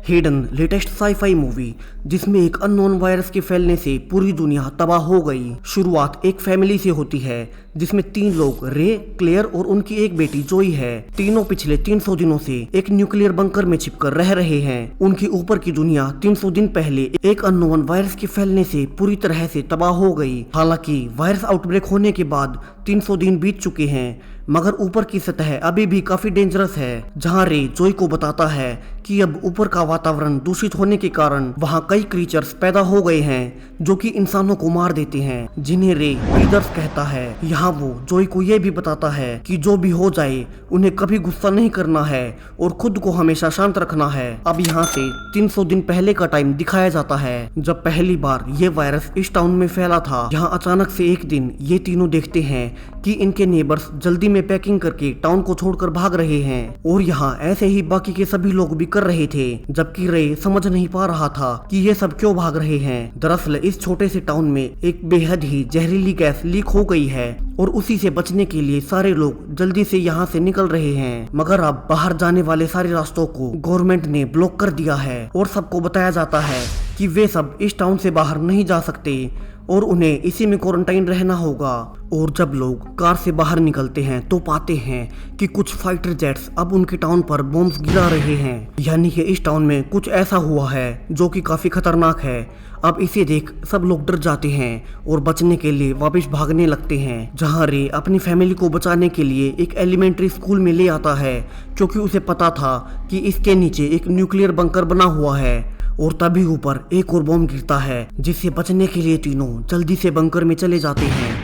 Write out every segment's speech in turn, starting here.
Hidden latest sci fi movie जिसमें एक unknown virus के फैलने से पूरी दुनिया तबाह हो गई। शुरुआत एक फैमिली से होती है जिसमें 3 लोग रे, क्लेयर और उनकी एक बेटी जोई है। तीनों पिछले 300 दिनों से एक न्यूक्लियर बंकर में छिपकर रह रहे हैं। उनकी ऊपर की दुनिया 300 दिन पहले एक अननोन वायरस के फैलने से पूरी तरह से तबाह हो गई। हालांकि वायरस आउटब्रेक होने के बाद 300 दिन बीत चुके हैं, मगर ऊपर की सतह अभी भी काफी डेंजरस है। जहां रे जोई को बताता है कि अब ऊपर का वातावरण दूषित होने के कारण वहां कई क्रीचर्स पैदा हो गए हैं जो कि इंसानों को मार देते हैं, जिन्हें रे ब्रीदर्स कहता है। यहाँ वो जोई को ये भी बताता है कि जो भी हो जाए उन्हें कभी गुस्सा नहीं करना है और खुद को हमेशा शांत रखना है। अब यहाँ से 300 दिन पहले का टाइम दिखाया जाता है जब पहली बार ये वायरस इस टाउन में फैला था। यहाँ अचानक से एक दिन ये तीनों देखते हैं कि इनके नेबर्स जल्दी में पैकिंग करके टाउन को छोड़कर भाग रहे हैं और यहाँ ऐसे ही बाकी के सभी लोग भी कर रहे थे, जबकि रे समझ नहीं पा रहा था कि ये सब क्यों भाग रहे हैं। दरअसल इस छोटे से टाउन में एक बेहद ही जहरीली गैस लीक हो गई है और उसी से बचने के लिए सारे लोग जल्दी से यहाँ से निकल रहे हैं। मगर अब बाहर जाने वाले सारे रास्तों को गवर्नमेंट ने ब्लॉक कर दिया है और सबको बताया जाता है कि वे सब इस टाउन से बाहर नहीं जा सकते और उन्हें इसी में क्वारंटाइन रहना होगा। और जब लोग कार से बाहर निकलते हैं तो पाते हैं कि कुछ फाइटर जेट्स अब उनके टाउन पर बॉम्ब्स गिरा रहे हैं, यानी कि इस टाउन में कुछ ऐसा हुआ है जो कि काफी खतरनाक है। अब इसे देख सब लोग डर जाते हैं और बचने के लिए वापस भागने लगते हैं। जहां रे अपनी फैमिली को बचाने के लिए एक एलिमेंट्री स्कूल में ले आता है क्योंकि उसे पता था कि इसके नीचे एक न्यूक्लियर बंकर बना हुआ है। और तभी ऊपर एक और बॉम्ब गिरता है जिससे बचने के लिए तीनों जल्दी से बंकर में चले जाते हैं।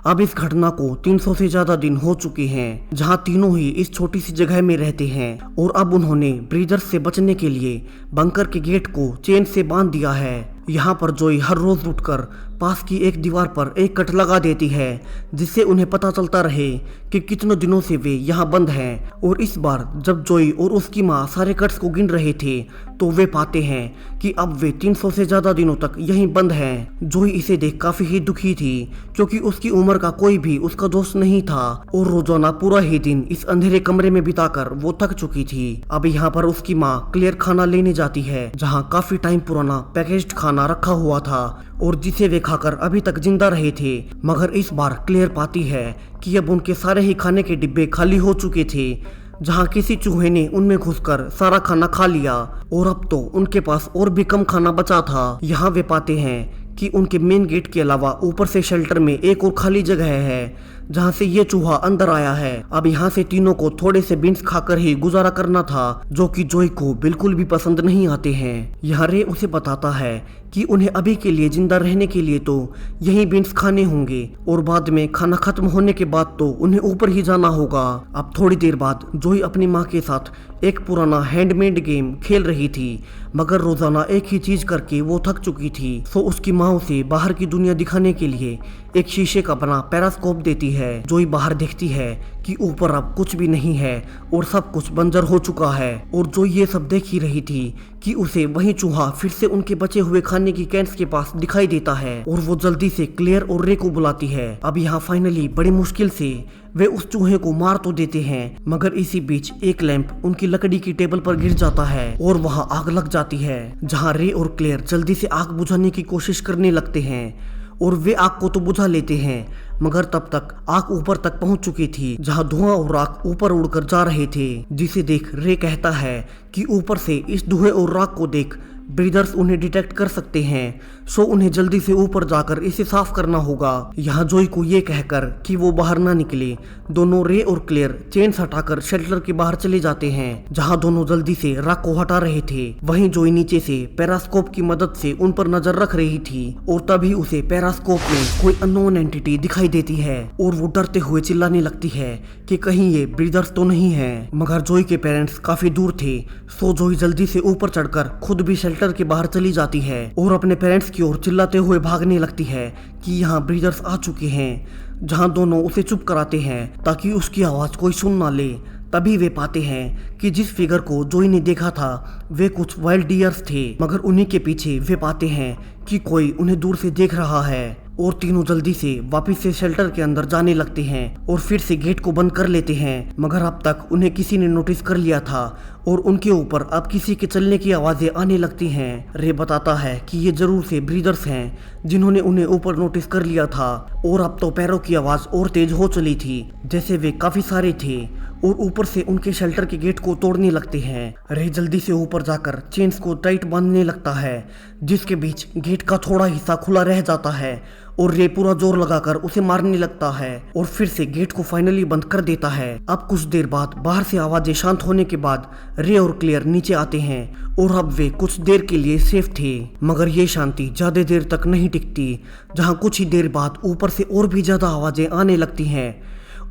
अब इस घटना को 300 से ज्यादा दिन हो चुके हैं जहां तीनों ही इस छोटी सी जगह में रहते हैं और अब उन्होंने ब्रीदर्स से बचने के लिए बंकर के गेट को चेन से बांध दिया है। यहाँ पर जोई हर रोज उठकर पास की एक दीवार पर एक कट लगा देती है जिससे उन्हें पता चलता रहे कि कितने दिनों से वे यहाँ बंद हैं। और इस बार जब जोई और उसकी माँ सारे कट्स को गिन रहे थे तो वे पाते हैं कि अब वे 300 से ज्यादा दिनों तक यहीं बंद हैं। जोई इसे देख काफी ही दुखी थी क्योंकि उसकी उम्र का कोई भी उसका दोस्त नहीं था और रोजाना पूरा ही दिन इस अंधेरे कमरे में बिताकर वो थक चुकी थी। अब यहाँ पर उसकी माँ क्लियर खाना लेने जाती है जहाँ काफी टाइम पुराना पैकेज्ड खाना रखा हुआ था और जिसे वे खाकर अभी तक जिंदा रहे थे। मगर इस बार क्लियर पाती है कि अब उनके सारे ही खाने के डिब्बे खाली हो चुके थे, जहां किसी चूहे ने उनमें घुसकर सारा खाना खा लिया और अब तो उनके पास और भी कम खाना बचा था। यहाँ वे पाते हैं कि उनके मेन गेट के अलावा ऊपर से शेल्टर में एक और खाली जगह है जहां से ये चूहा अंदर आया है। अब यहाँ से तीनों को थोड़े से बीन्स खाकर ही गुजारा करना था जो कि जोई को बिल्कुल भी पसंद नहीं आते हैं। यहाँ रे उसे बताता है कि उन्हें अभी के लिए जिंदा रहने के लिए तो यही बीन्स खाने होंगे और बाद में खाना खत्म होने के बाद तो उन्हें ऊपर ही जाना होगा। अब थोड़ी देर बाद जोई अपनी माँ के साथ एक पुराना हैंडमेड गेम खेल रही थी, मगर रोजाना एक ही चीज करके वो थक चुकी थी। तो उसकी माँ उसे बाहर की दुनिया दिखाने के लिए एक शीशे का बना पैरास्कोप देती है। जोई बाहर देखती है कि ऊपर अब कुछ भी नहीं है और सब कुछ बंजर हो चुका है। और जो ये सब देख ही रही थी कि उसे वही चूहा फिर से उनके बचे हुए खाने की कैंस के पास दिखाई देता है और वो जल्दी से क्लेयर और रे को बुलाती है। अब यहाँ फाइनली बड़ी मुश्किल से वे उस चूहे को मार तो देते हैं, मगर इसी बीच एक लैंप उनकी लकड़ी की टेबल पर गिर जाता है और वहाँ आग लग जाती है। जहाँ रे और क्लेयर जल्दी से आग बुझाने की कोशिश करने लगते हैं और वे आग को तो बुझा लेते हैं, मगर तब तक आग ऊपर तक पहुंच चुकी थी जहां धुआं और राख ऊपर उड़कर जा रहे थे। जिसे देख रे कहता है कि ऊपर से इस धुएं और राख को देख ब्रीदर्स उन्हें डिटेक्ट कर सकते हैं, सो उन्हें जल्दी से ऊपर जाकर इसे साफ करना होगा। यहाँ जोई को ये कहकर कि वो बाहर ना निकले, दोनों रे और क्लियर चेन्स हटाकर शेल्टर के बाहर चले जाते हैं जहाँ दोनों जल्दी से राख को हटा रहे थे। वहीं जोई नीचे से पैरास्कोप की मदद से उन पर नजर रख रही थी और तभी उसे पैरास्कोप में कोई अननोन एंटिटी दिखाई देती है और वो डरते हुए चिल्लाने लगती है कि कहीं ये ब्रीदर्स तो नहीं है। मगर जोई के पेरेंट्स काफी दूर थे, सो जोई जल्दी से ऊपर चढ़कर खुद भी शेल्टर के बाहर चली जाती है और अपने पेरेंट्स की ओर चिल्लाते हुए भागने लगती है कि यहाँ ब्रीदर्स आ चुके हैं। जहाँ दोनों उसे चुप कराते हैं ताकि उसकी आवाज कोई सुन ना ले। तभी वे पाते हैं कि जिस फिगर को जोई ने देखा था वे कुछ वाइल्ड डियर्स थे, मगर उन्हीं के पीछे वे पाते हैं कि कोई उन्हें दूर से देख रहा है और तीनों जल्दी से वापस से शेल्टर के अंदर जाने लगते हैं और फिर से गेट को बंद कर लेते हैं। मगर अब तक उन्हें किसी ने नोटिस कर लिया था और उनके ऊपर अब किसी के चलने की आवाजें आने लगती हैं। रे बताता है कि ये जरूर से ब्रीदर्स हैं जिन्होंने उन्हें ऊपर नोटिस कर लिया था और अब तो पैरों की आवाज और तेज हो चली थी, जैसे वे काफी सारे थे और ऊपर से उनके शेल्टर के गेट को तोड़ने लगते हैं। रे जल्दी से ऊपर जाकर चेन्स को टाइट बांधने लगता है, जिसके बीच गेट का थोड़ा हिस्सा खुला रह जाता है और रे पूरा जोर लगाकर उसे मारने लगता है और फिर से गेट को फाइनली बंद कर देता है। अब कुछ देर बाद बाहर से आवाजें शांत होने के बाद रे और क्लेयर नीचे आते हैं और अब वे कुछ देर के लिए सेफ थे। मगर ये शांति ज्यादा देर तक नहीं टिकती, जहां कुछ ही देर बाद ऊपर से और भी ज्यादा आवाजें आने लगती हैं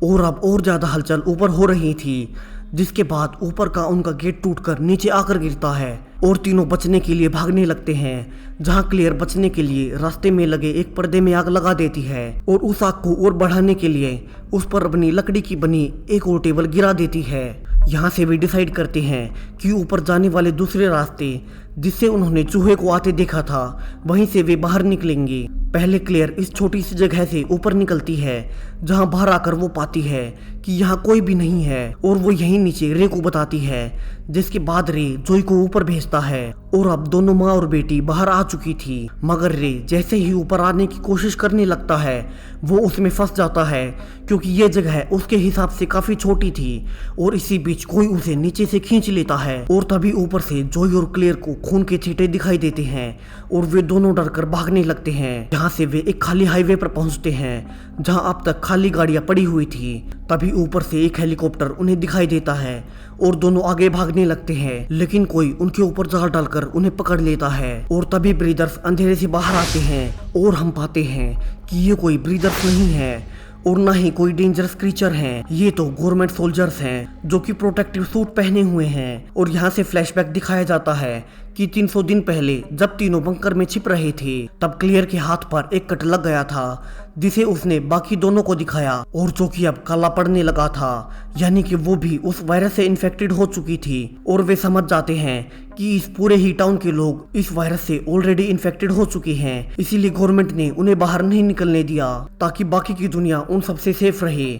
और अब और ज्यादा हलचल ऊपर हो रही थी, जिसके बाद ऊपर का उनका गेट टूटकर नीचे आकर गिरता है और तीनों बचने के लिए भागने लगते हैं। जहां क्लेयर बचने के लिए रास्ते में लगे एक पर्दे में आग लगा देती है और उस आग को और बढ़ाने के लिए उस पर अपनी लकड़ी की बनी एक और टेबल गिरा देती है। यहाँ से वे डिसाइड करते हैं कि ऊपर जाने वाले दूसरे रास्ते जिससे उन्होंने चूहे को आते देखा था वहीं से वे बाहर निकलेंगे। पहले क्लेयर इस छोटी सी जगह से ऊपर निकलती है, जहां बाहर आकर वो पाती है कि यहाँ कोई भी नहीं है और वो यहीं नीचे रे को बताती है, जिसके बाद रे जोई को ऊपर भेजता है और अब दोनों माँ और बेटी बाहर आ चुकी थी। मगर रे जैसे ही ऊपर आने की कोशिश करने लगता है वो उसमें फंस जाता है, क्योंकि ये जगह उसके हिसाब से काफी छोटी थी और इसी बीच कोई उसे नीचे से खींच लेता है और तभी ऊपर से जोई और क्लेयर को खून के छींटे दिखाई देते हैं और वे दोनों डरकर भागने लगते हैं। यहाँ से वे एक खाली हाईवे पर पहुंचते हैं जहां अब तक खाली गाड़ियां पड़ी हुई थी। तभी ऊपर से एक हेलीकॉप्टर उन्हें दिखाई देता है और दोनों आगे भागने लगते हैं, लेकिन कोई उनके ऊपर जहर डालकर उन्हें पकड़ लेता है और तभी ब्रीदर्स अंधेरे से बाहर आते हैं और हम पाते हैं कि ये कोई ब्रीदर्स नहीं है और ना ही कोई डेंजरस क्रीचर हैं। ये तो गवर्नमेंट सोल्जर्स हैं जो कि प्रोटेक्टिव सूट पहने हुए हैं। और यहाँ से फ्लैशबैक दिखाया जाता है कि 300 दिन पहले जब तीनों बंकर में छिप रहे थे तब क्लियर के हाथ पर एक कट लग गया था, जिसे उसने बाकी दोनों को दिखाया और जो कि अब काला पड़ने लगा था, यानी कि वो भी उस वायरस से इन्फेक्टेड हो चुकी थी। और वे समझ जाते हैं कि इस पूरे ही टाउन के लोग इस वायरस से ऑलरेडी इन्फेक्टेड हो चुके हैं, इसीलिए गवर्नमेंट ने उन्हें बाहर नहीं निकलने दिया ताकि बाकी की दुनिया उन सबसे सेफ रहे।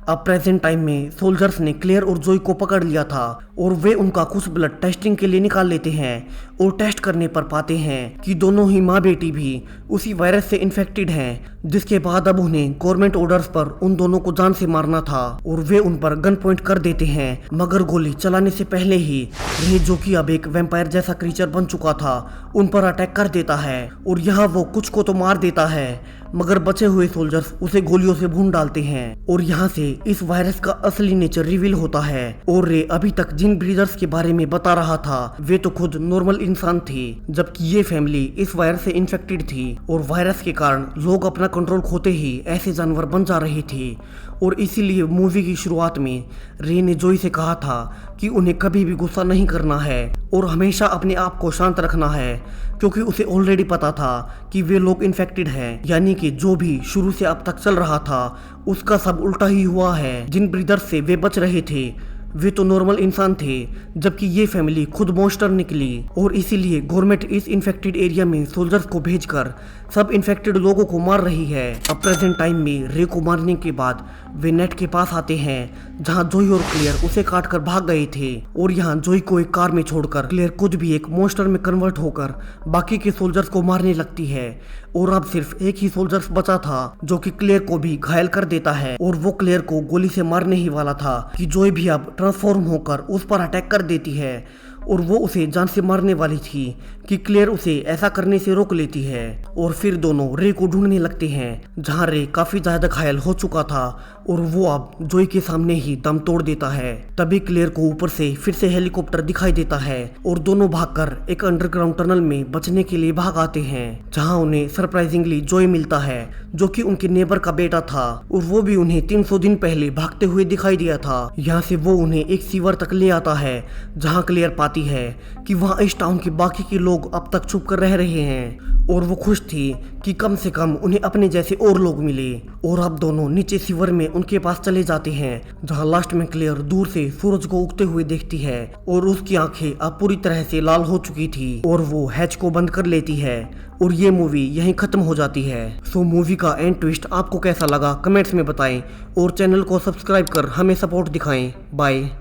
अब प्रेजेंट टाइम में सोल्जर्स ने क्लेयर और जोई को पकड़ लिया था और वे उनका कुछ ब्लड टेस्टिंग के लिए निकाल लेते हैं और टेस्ट करने पर पाते हैं कि दोनों ही माँ बेटी भी उसी वायरस से इन्फेक्टेड हैं, जिसके बाद अब उन्हें गवर्नमेंट ऑर्डर्स पर उन दोनों को जान से मारना था और वे उन पर गन पॉइंट कर देते हैं। मगर गोली चलाने से पहले ही रे, जो कि अब एक वैम्पायर जैसा क्रीचर बन चुका था, उन पर अटैक कर देता है और यहाँ वो कुछ को तो मार देता है, मगर बचे हुए सोल्जर्स उसे गोलियों से भून डालते हैं और यहाँ से इस वायरस का असली नेचर रिवील होता है। और रे अभी तक जिन ब्रीदर्स के बारे में बता रहा था वे तो खुद नॉर्मल इंसान थे, जबकि ये फैमिली इस वायरस से इन्फेक्टेड थी और वायरस के कारण लोग अपना कंट्रोल खोते ही ऐसे जानवर बन जा रहे थे। और इसीलिए मूवी की शुरुआत में रे ने जोई से कहा था कि उन्हें कभी भी गुस्सा नहीं करना है और हमेशा अपने आप को शांत रखना है, क्योंकि उसे ऑलरेडी पता था कि वे लोग इन्फेक्टेड हैं, यानी कि जो भी शुरू से अब तक चल रहा था उसका सब उल्टा ही हुआ है। जिन ब्रीदर्स से वे बच रहे थे वे तो नॉर्मल इंसान थे, जबकि ये फैमिली खुद मॉन्स्टर निकली और इसीलिए गवर्नमेंट इस इन्फेक्टेड एरिया में सोल्जर्स को भेजकर सब इन्फेक्टेड लोगों को मार रही है। अब प्रेजेंट टाइम में रे को मारने के बाद वे नेट के पास आते हैं जहां जोई और क्लियर उसे काट कर भाग गए थे और यहाँ जोई को एक कार में छोड़कर क्लियर खुद भी एक मॉन्स्टर में कन्वर्ट होकर बाकी के सोल्जर्स को मारने लगती है। और अब सिर्फ एक ही सोल्जर्स बचा था जो कि क्लियर को भी घायल कर देता है और वो क्लियर को गोली से मारने ही वाला था कि जोई भी अब ट्रांसफॉर्म होकर उस पर अटैक कर देती है और वो उसे जान से मारने वाली थी कि क्लियर उसे ऐसा करने से रोक लेती है। और फिर दोनों रे को ढूंढने लगते हैं जहां रे काफी ज्यादा घायल हो चुका था और वो अब जोई के सामने ही दम तोड़ देता है। तभी क्लियर को ऊपर से फिर से हेलीकॉप्टर दिखाई देता है और दोनों भागकर एक अंडरग्राउंड टनल में बचने के लिए भाग आते हैं, जहां उन्हें सरप्राइजिंगली जोई मिलता है जो कि उनके नेबर का बेटा था और वो भी उन्हें 300 दिन पहले भागते हुए दिखाई दिया था। यहाँ से वो उन्हें एक सीवर तक ले आता है जहाँ क्लियर पाती बताती है कि वहाँ इस टाउन के बाकी के लोग अब तक छुप कर रह रहे हैं और वो खुश थी कि कम से कम उन्हें अपने जैसे और लोग मिले। और अब दोनों नीचे सीवर में उनके पास चले जाते हैं, जहाँ लास्ट में क्लेयर दूर से सूरज को उगते हुए देखती है और उसकी आंखें अब पूरी तरह से लाल हो चुकी थी और वो हैच को बंद कर लेती है और ये मूवी यहीं खत्म हो जाती है। सो मूवी का एंड ट्विस्ट आपको कैसा लगा कमेंट्स में बताएं और चैनल को सब्सक्राइब कर हमें सपोर्ट दिखाएं। बाय।